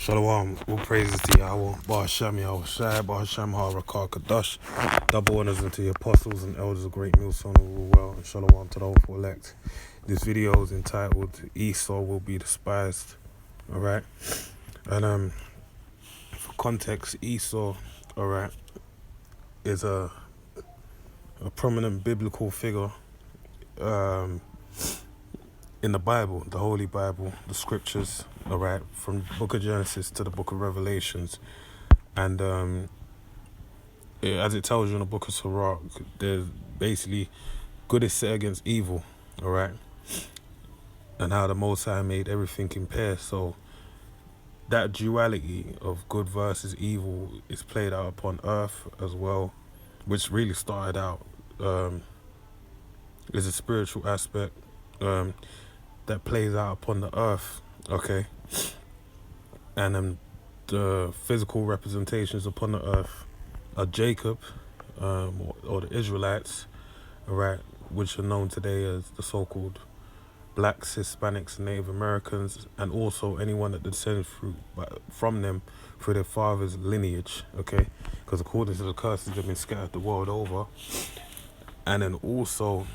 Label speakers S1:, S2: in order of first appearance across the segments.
S1: Shalom, all praises to Yahweh, Bar Shem Yahweh Shai, Bar Shem HaRakah Kadosh. Double honors unto the apostles and elders of great millstone who rule well, and Shalom to the hopeful elect. This video is entitled Esau Will Be Despised. Alright? And for context, Esau, alright, is a prominent biblical figure in the Bible, the Holy Bible, the scriptures, alright, from the book of Genesis to the book of Revelations. And as it tells you in the book of Sirach, there's basically good is set against evil, alright, and how the Most High made everything in pairs. So that duality of good versus evil is played out upon earth as well, which really started out is a spiritual aspect that plays out upon the earth, okay, and the physical representations upon the earth are Jacob, or the Israelites, right, which are known today as the so-called blacks, Hispanics, Native Americans, and also anyone that descends from them through their father's lineage, okay, because according to the curses they've been scattered the world over. And then also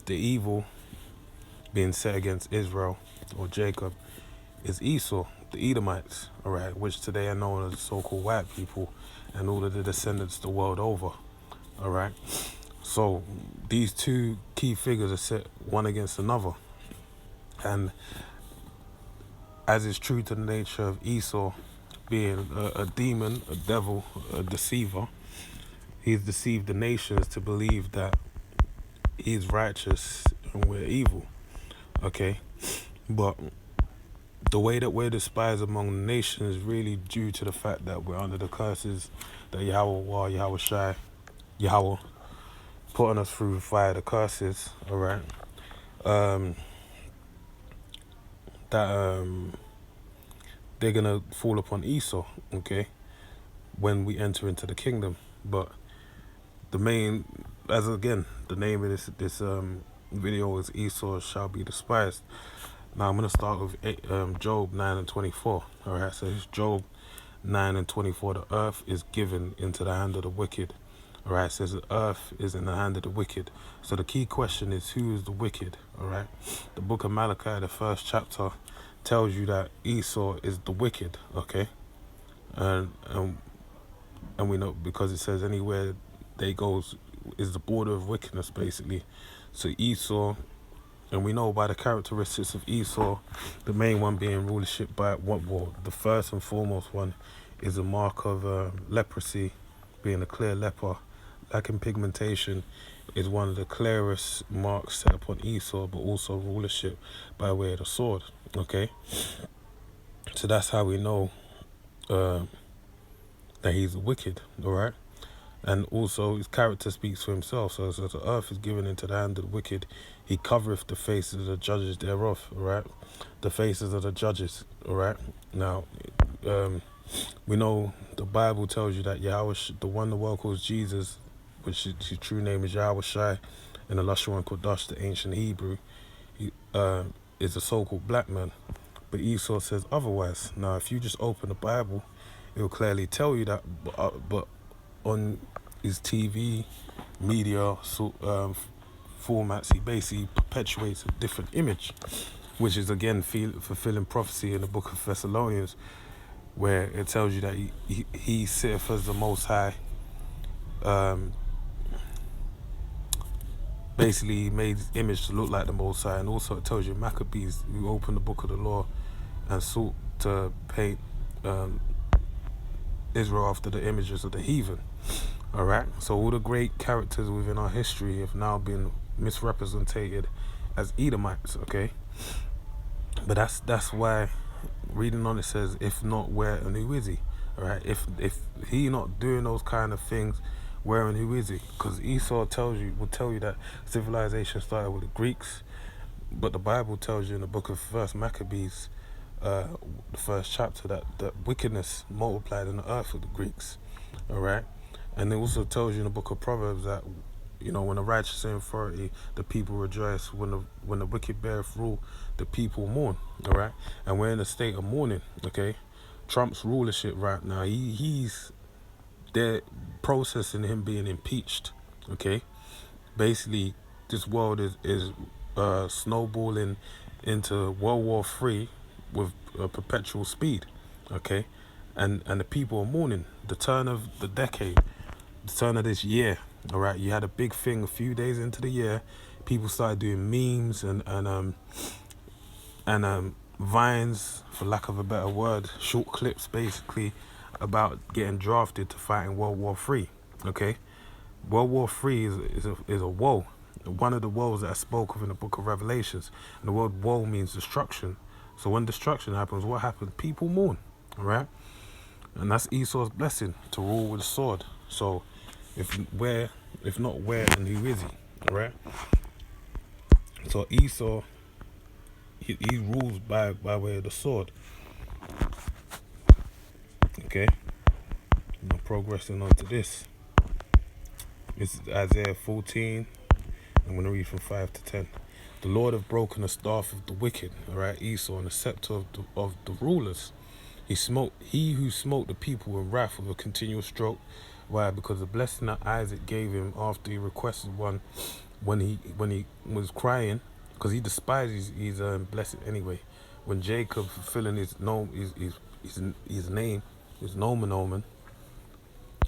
S1: the evil being set against Israel or Jacob is Esau, the Edomites, alright, which today are known as the so-called white people and all of the descendants the world over, alright. So these two key figures are set one against another, and as is true to the nature of Esau being a demon, a devil, a deceiver, he's deceived the nations to believe that he's righteous and we're evil, okay. But the way that we're despised among the nations is really due to the fact that we're under the curses that Yahweh Shai, Yahweh putting us through via the curses, alright, that they're gonna fall upon Esau, okay, when we enter into the kingdom. But the main, as again, the name of this video is Esau Shall Be Despised. Now I'm going to start with Job 9 and 24. Alright, so it's Job 9 and 24. The earth is given into the hand of the wicked. Alright, it says the earth is in the hand of the wicked. So the key question is, who is the wicked? Alright, the book of Malachi, the first chapter, tells you that Esau is the wicked, okay? And we know because it says anywhere they goes is the border of wickedness, basically. So Esau, and we know by the characteristics of Esau, the main one being rulership by the first and foremost one is a mark of leprosy, being a clear leper. Lacking pigmentation is one of the clearest marks set upon Esau, but also rulership by way of the sword, okay? So that's how we know that he's wicked, alright? And also his character speaks for himself. So as the earth is given into the hand of the wicked, he covereth the faces of the judges thereof, alright? The faces of the judges, alright? Now, we know the Bible tells you that Yahweh, the one the world calls Jesus, which his true name is Yahweh Shai, and the Lashawan Kodash, the ancient Hebrew, is a so-called black man. But Esau says otherwise. Now, if you just open the Bible, it will clearly tell you that, but on his TV media formats, he basically perpetuates a different image, which is again fulfilling prophecy in the book of Thessalonians, where it tells you that he sitteth as the Most High. Basically, he made his image to look like the Most High, and also it tells you Maccabees, who opened the book of the law and sought to paint Israel after the images of the heathen. Alright, so all the great characters within our history have now been misrepresented as Edomites, okay? But that's why reading on it says, if not where and who is he? Alright, if he not doing those kind of things, where and who is he? Because Esau will tell you that civilization started with the Greeks, but the Bible tells you in the book of First Maccabees, the first chapter, that wickedness multiplied in the earth with the Greeks, alright? And it also tells you in the book of Proverbs that, you know, when the righteous are in authority, the people rejoice. When the wicked beareth rule, the people mourn, alright? And we're in a state of mourning, okay? Trump's rulership right now, they're processing him being impeached. Okay, basically, this world is snowballing into World War III with perpetual speed. Okay, and the people are mourning the turn of the decade, the turn of this year. All right, you had a big thing a few days into the year. People started doing memes and vines, for lack of a better word, short clips basically about getting drafted to fight in World War III. Okay, World War III is a woe, one of the woes that I spoke of in the book of Revelations. And the word woe means destruction. So when destruction happens, what happens? People mourn, all right? And that's Esau's blessing, to rule with a sword. So if not where, then who is he, all right? So Esau, he rules by way of the sword, okay? Now progressing on to this. This is Isaiah 14. I'm going to read from 5 to 10. The Lord have broken the staff of the wicked, all right, Esau, and the scepter of the rulers. He who smote the people in wrath with a continual stroke. Why? Because the blessing that Isaac gave him after he requested one, when he was crying, because he despises his blessing anyway. When Jacob fulfilling his name, his nomen omen,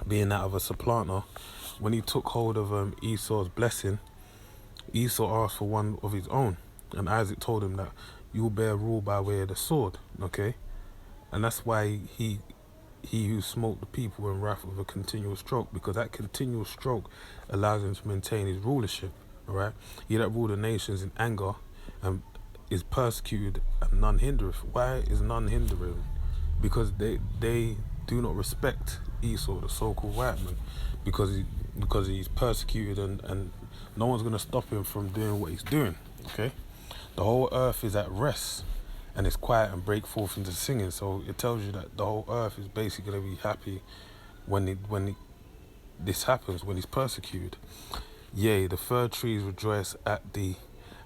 S1: being that of a supplanter, when he took hold of Esau's blessing, Esau asked for one of his own, and Isaac told him that you will bear rule by way of the sword, okay? And that's why he who smote the people in wrath with a continual stroke, because that continual stroke allows him to maintain his rulership, all right? He that ruled the nations in anger and is persecuted, and none hindereth. Why is none hindering? Because they do not respect Esau, the so-called white man, because he's persecuted, and no one's going to stop him from doing what he's doing, okay? The whole earth is at rest, and it's quiet and break forth into singing. So it tells you that the whole earth is basically going to be happy when this happens, when he's persecuted. Yea, the fir trees rejoice at thee,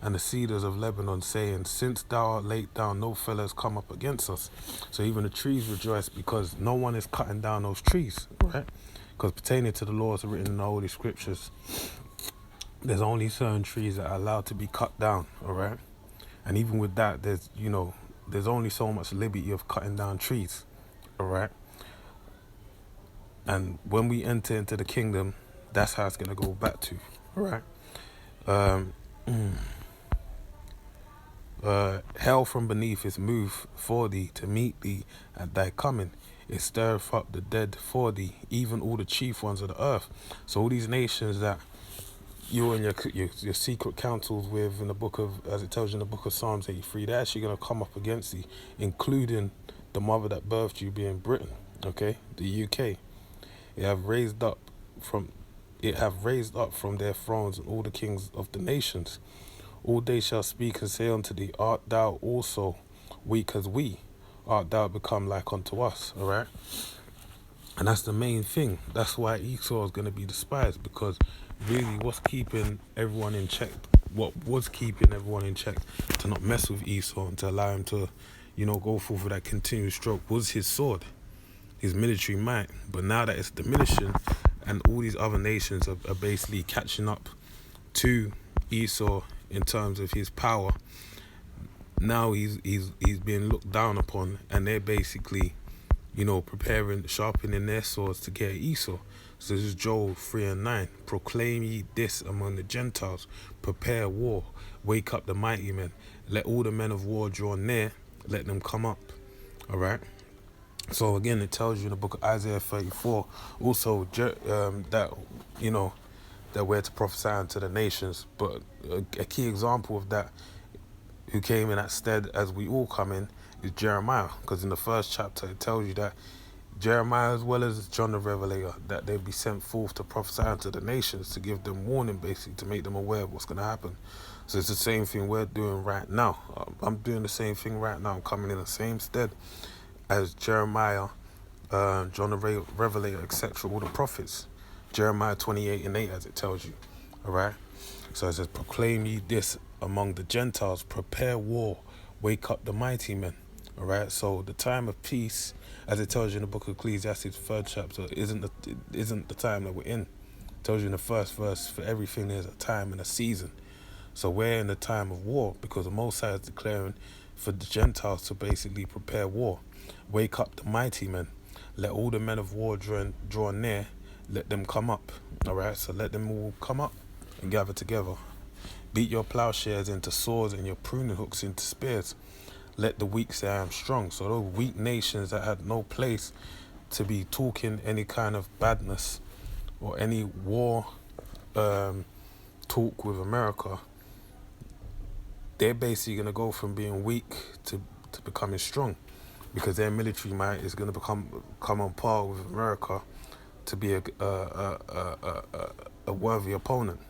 S1: and the cedars of Lebanon, saying, since thou art laid down, no fellow has come up against us. So even the trees rejoice because no one is cutting down those trees, right? Because pertaining to the laws written in the Holy Scriptures, there's only certain trees that are allowed to be cut down, all right? And even with that, there's only so much liberty of cutting down trees, all right? And when we enter into the kingdom, that's how it's going to go back to, all right? Hell from beneath is moved for thee to meet thee at thy coming. It stirreth up the dead for thee, even all the chief ones of the earth. So all these nations that you and your secret councils with in the book of, as it tells you in the book of Psalms 83, they're actually going to come up against thee, including the mother that birthed you being Britain, okay, the UK. It have raised up from their thrones and all the kings of the nations. All they shall speak and say unto thee, art thou also weak as we? Art thou become like unto us, all right? And that's the main thing. That's why Esau is going to be despised, because really what was keeping everyone in check to not mess with Esau and to allow him to, go forth with that continuous stroke was his sword, his military might. But now that it's diminishing and all these other nations are basically catching up to Esau in terms of his power, now he's being looked down upon, and they're basically sharpening their swords to get Esau. So this is Joel 3:9. Proclaim ye this among the Gentiles, prepare war, wake up the mighty men, let all the men of war draw near, let them come up. All right. So again, it tells you in the book of Isaiah 34 also that that we're to prophesy unto the nations. But a key example of that, who came in that stead as we all come in, is Jeremiah. Because in the first chapter, it tells you that Jeremiah, as well as John the Revelator, that they'd be sent forth to prophesy unto the nations, to give them warning, basically, to make them aware of what's going to happen. So it's the same thing we're doing right now. I'm doing the same thing right now. I'm coming in the same stead as Jeremiah, John the Revelator, etc., all the prophets. Jeremiah 28:8, as it tells you. All right? So it says, proclaim ye this among the Gentiles, prepare war, wake up the mighty men, All right. So the time of peace, as it tells you in the book of Ecclesiastes, third chapter, isn't the time that we're in. It tells you in the first verse, for everything there's a time and a season. So we're in the time of war because the Most High is declaring for the Gentiles to basically prepare war. Wake up the mighty men. Let all the men of war draw near. Let them come up. All right. So let them all come up and gather together. Beat your plowshares into swords and your pruning hooks into spears. Let the weak say I am strong. So those weak nations that had no place to be talking any kind of badness or any war talk with America, they're basically going to go from being weak to becoming strong, because their military might is going to come on par with America to be a worthy opponent.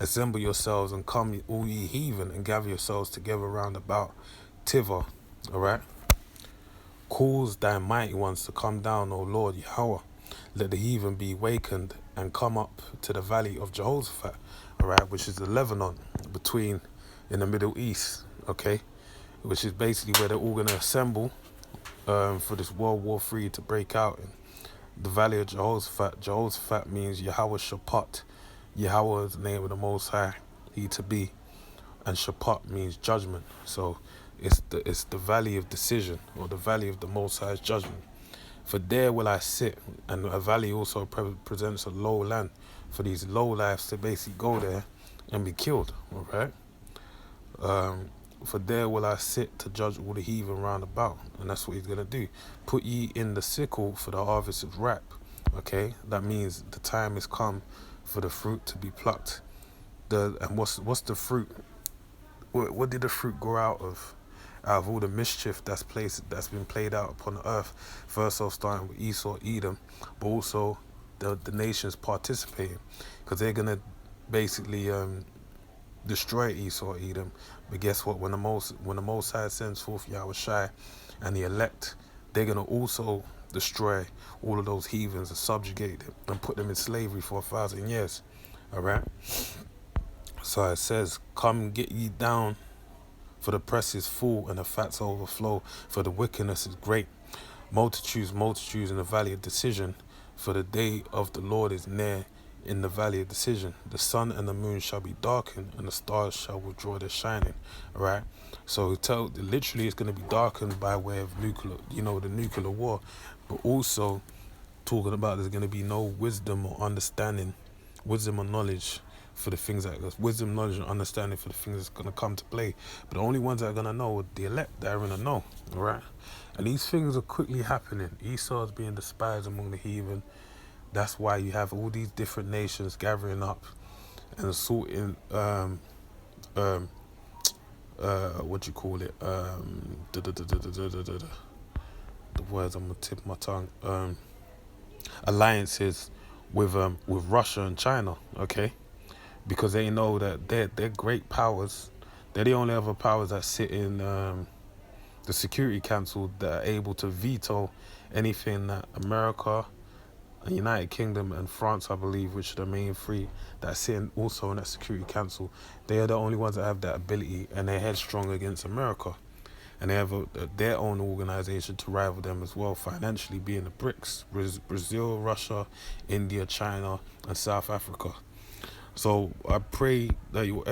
S1: Assemble yourselves and come, all ye heathen, and gather yourselves together round about Tivah. All right. Cause thy mighty ones to come down, O Lord Yahweh. Let the heathen be wakened and come up to the valley of Jehoshaphat. All right, which is the Lebanon in the Middle East. Okay, which is basically where they're all going to assemble for this World War III to break out in. The valley of Jehoshaphat. Jehoshaphat means Yahweh Shaphat. Yahweh is the name of the Most High, He to be, and Shaphat means judgment. So it's the valley of decision, or the valley of the Most High's judgment. For there will I sit, and a valley also presents a low land for these low lives to basically go there and be killed. All right. For there will I sit to judge all the heathen round about, and that's what He's gonna do. Put ye in the sickle, for the harvest is ripe. Okay, that means the time is come for the fruit to be plucked. And what's the fruit? What did the fruit grow out of? Out of all the mischief that's been played out upon the earth. First off, starting with Esau, Edom, but also the nations participating, because they're gonna basically destroy Esau, Edom. But guess what? When the Most High sends forth Yahweh Shai and the elect, they're gonna also destroy all of those heathens and subjugate them and put them in slavery for 1,000 years. All right. So it says, "Come get ye down, for the press is full and the fats overflow, for the wickedness is great. Multitudes, multitudes in the valley of decision, for the day of the Lord is near in the valley of decision. The sun and the moon shall be darkened, and the stars shall withdraw their shining." All right. So literally it's going to be darkened by way of the nuclear war, but also talking about there's going to be no wisdom or understanding, wisdom or knowledge for the things wisdom, knowledge, and understanding for the things that's going to come to play. But the only ones that are going to know are the elect that are going to know. All right. And these things are quickly happening. Esau is being despised among the heathen. That's why you have all these different nations gathering up and assaulting what you call it, the words on the tip of my tongue, alliances with Russia and China. Okay, because they know that they're great powers. They're the only other powers that sit in the Security Council that are able to veto anything that America, the United Kingdom, and France, I believe, which are the main three that sit also in that Security Council. They are the only ones that have that ability, and they're headstrong against America. And they have their own organization to rival them as well, financially, being the BRICS: Brazil, Russia, India, China, and South Africa. So I pray that you